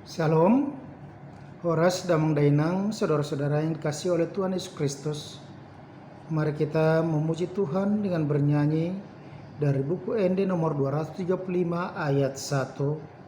Shalom, Horas Damang Dainang, saudara-saudara yang dikasihi oleh Tuhan Yesus Kristus. Mari kita memuji Tuhan dengan bernyanyi dari buku ND nomor 235 ayat 1.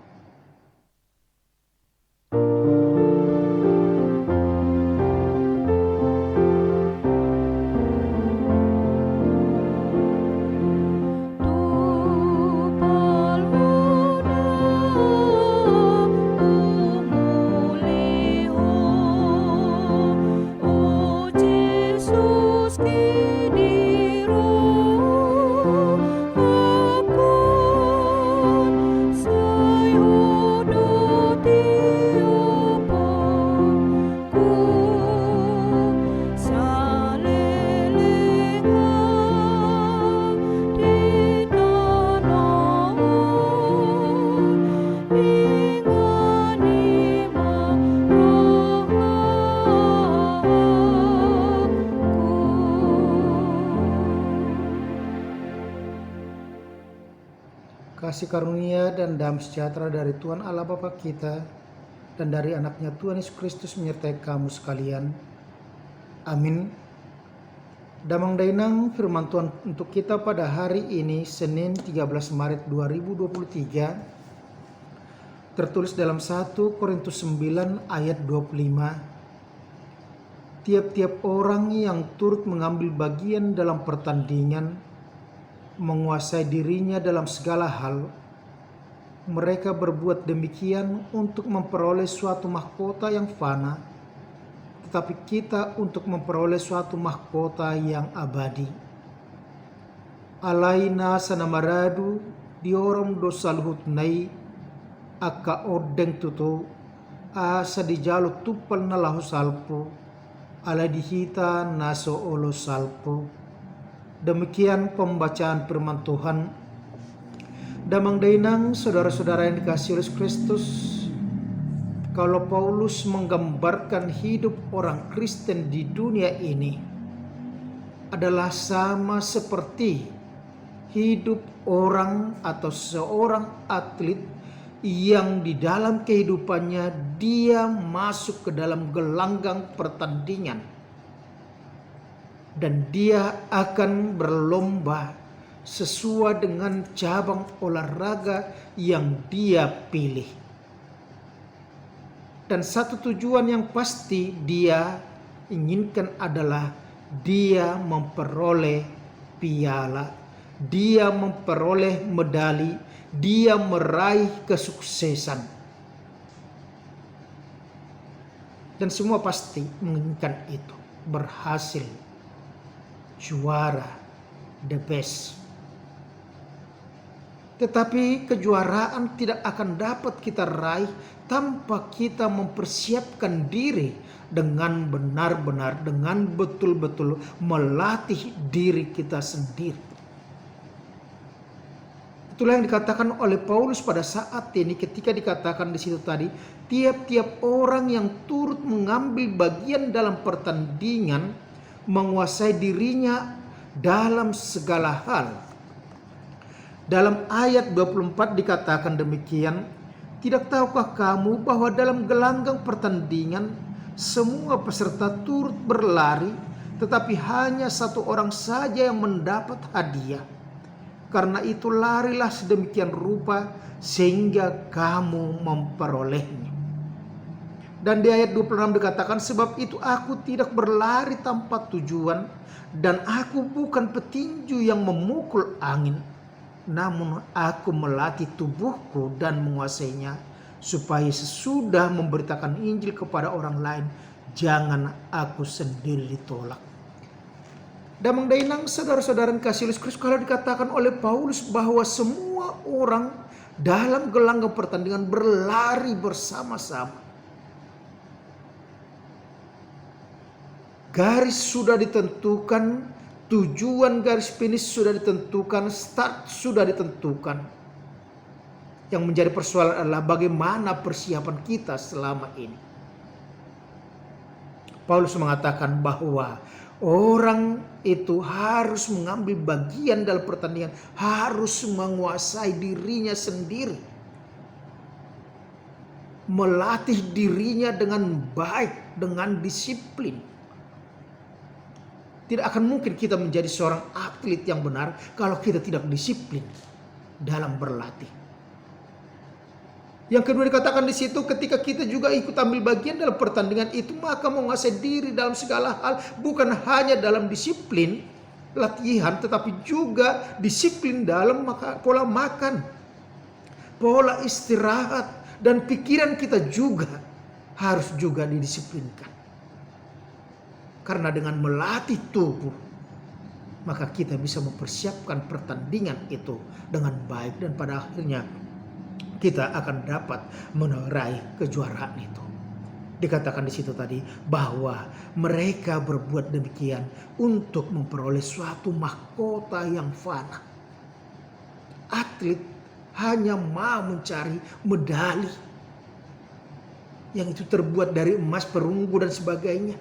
Kasih karunia dan damai sejahtera dari Tuhan Allah Bapa kita dan dari anaknya Tuhan Yesus Kristus menyertai kamu sekalian. Amin. Damang Dainang firman Tuhan untuk kita pada hari ini Senin 13 Maret 2023 tertulis dalam 1 Korintus 9 ayat 25. Tiap-tiap orang yang turut mengambil bagian dalam pertandingan menguasai dirinya dalam segala hal. Mereka berbuat demikian untuk memperoleh suatu mahkota yang fana, tetapi kita untuk memperoleh suatu mahkota yang abadi. Alaina sanamaradu diorom dosa luhut nai aka odeng tutu asa dijalo tupal na lahu salpo ala dihita naso olo salpo. Demikian pembacaan firman Tuhan. Damang Dainang, saudara-saudara yang dikasihi oleh Kristus, kalau Paulus menggambarkan hidup orang Kristen di dunia ini adalah sama seperti hidup orang atau seorang atlet yang di dalam kehidupannya dia masuk ke dalam gelanggang pertandingan dan dia akan berlomba sesuai dengan cabang olahraga yang dia pilih. Dan satu tujuan yang pasti dia inginkan adalah dia memperoleh piala, dia memperoleh medali, dia meraih kesuksesan. Dan semua pasti menginginkan itu, berhasil, juara, the best. Tetapi kejuaraan tidak akan dapat kita raih tanpa kita mempersiapkan diri dengan benar-benar, dengan betul-betul melatih diri kita sendiri. Itulah yang dikatakan oleh Paulus pada saat ini ketika dikatakan di situ tadi, tiap-tiap orang yang turut mengambil bagian dalam pertandingan menguasai dirinya dalam segala hal. Dalam ayat 24 dikatakan demikian, tidak tahukah kamu bahwa dalam gelanggang pertandingan semua peserta turut berlari, tetapi hanya satu orang saja yang mendapat hadiah. Karena itu larilah sedemikian rupa sehingga kamu memperolehnya. Dan di ayat 26 dikatakan, sebab itu aku tidak berlari tanpa tujuan dan aku bukan petinju yang memukul angin. Namun aku melatih tubuhku dan menguasainya supaya sesudah memberitakan Injil kepada orang lain, jangan aku sendiri ditolak. Damang Dainang, saudara-saudara kasih Yesus Kristus, kalau dikatakan oleh Paulus bahwa semua orang dalam gelanggang pertandingan berlari bersama-sama. Garis sudah ditentukan, tujuan garis finish sudah ditentukan, start sudah ditentukan. Yang menjadi persoalan adalah bagaimana persiapan kita selama ini. Paulus mengatakan bahwa orang itu harus mengambil bagian dalam pertandingan, harus menguasai dirinya sendiri. melatih dirinya dengan baik, dengan disiplin. Tidak akan mungkin kita menjadi seorang atlet yang benar kalau kita tidak disiplin dalam berlatih. Yang kedua dikatakan di situ, ketika kita juga ikut ambil bagian dalam pertandingan itu, maka menguasai diri dalam segala hal, bukan hanya dalam disiplin latihan, tetapi juga disiplin dalam pola makan, pola istirahat, dan pikiran kita juga harus juga didisiplinkan. Karena dengan melatih tubuh, maka kita bisa mempersiapkan pertandingan itu dengan baik, dan pada akhirnya kita akan dapat meraih kejuaraan itu. Dikatakan di situ tadi bahwa mereka berbuat demikian untuk memperoleh suatu mahkota yang fana. Atlet hanya mau mencari medali yang itu terbuat dari emas, perunggu, dan sebagainya.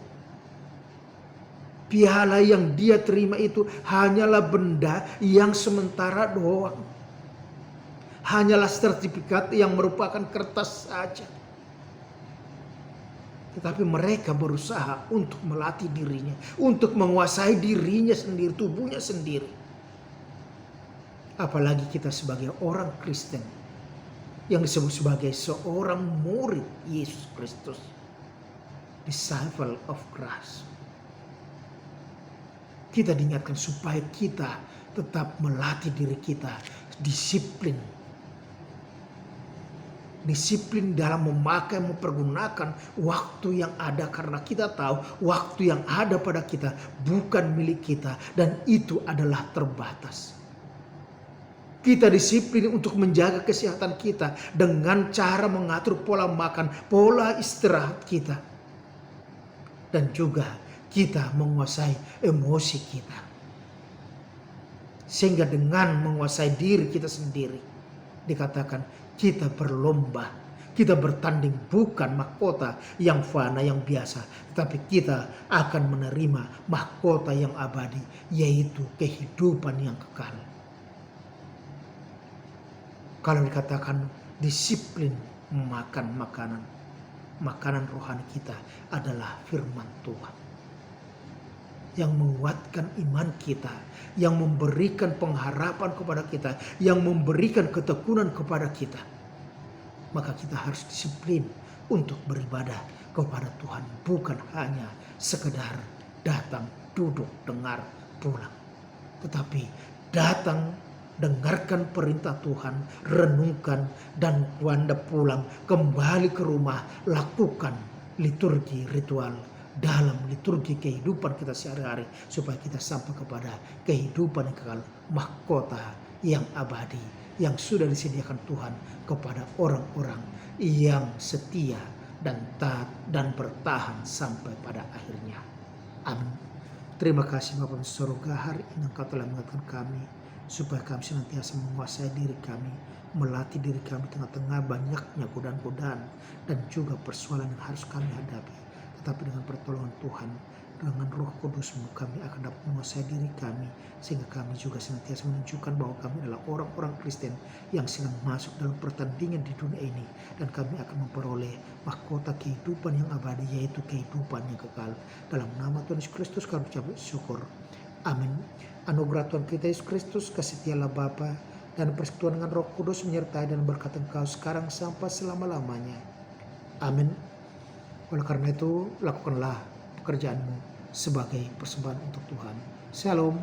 Piala yang dia terima itu hanyalah benda yang sementara doang. Hanyalah sertifikat yang merupakan kertas saja. Tetapi mereka berusaha untuk melatih dirinya, untuk menguasai dirinya sendiri, tubuhnya sendiri. Apalagi kita sebagai orang Kristen yang disebut sebagai seorang murid Yesus Kristus, disciple of Christ. Kita diingatkan supaya kita tetap melatih diri kita disiplin. Disiplin dalam memakai, mempergunakan waktu yang ada, karena kita tahu waktu yang ada pada kita bukan milik kita dan itu adalah terbatas. Kita disiplin untuk menjaga kesehatan kita dengan cara mengatur pola makan, pola istirahat kita. Dan juga kita menguasai emosi kita. Sehingga dengan menguasai diri kita sendiri, dikatakan kita berlomba, kita bertanding bukan mahkota yang fana, yang biasa, tetapi kita akan menerima mahkota yang abadi, yaitu kehidupan yang kekal. Kalau dikatakan disiplin makan makanan rohani kita adalah firman Tuhan yang menguatkan iman kita, yang memberikan pengharapan kepada kita, yang memberikan ketekunan kepada kita. Maka kita harus disiplin untuk beribadah kepada Tuhan, bukan hanya sekedar datang, duduk, dengar, pulang. Tetapi datang, dengarkan perintah Tuhan, renungkan, dan Anda pulang kembali ke rumah, lakukan liturgi ritual dalam liturgi kehidupan kita sehari-hari, supaya kita sampai kepada kehidupan yang kekal, mahkota yang abadi yang sudah disediakan Tuhan kepada orang-orang yang setia dan taat dan bertahan sampai pada akhirnya. Amin. Terima kasih Bapa di surga, hari ini Engkau telah mengingatkan kami supaya kami senantiasa menguasai diri kami, melatih diri kami tengah-tengah banyaknya godaan-godaan dan juga persoalan yang harus kami hadapi. Tetapi dengan pertolongan Tuhan, dengan Roh Kudus-Mu, kami akan dapat menguasai diri kami, sehingga kami juga senantiasa menunjukkan bahwa kami adalah orang-orang Kristen yang sedang masuk dalam pertandingan di dunia ini, dan kami akan memperoleh mahkota kehidupan yang abadi, yaitu kehidupan yang kekal. Dalam nama Tuhan Yesus Kristus kami ucap syukur. Amin. Anugerah Tuhan kita Yesus Kristus, kasih Allah Bapa, dan persekutuan dengan Roh Kudus menyertai dan berkat Engkau sekarang sampai selama-lamanya. Amin. Oleh karena itu, lakukanlah pekerjaanmu sebagai persembahan untuk Tuhan. Shalom.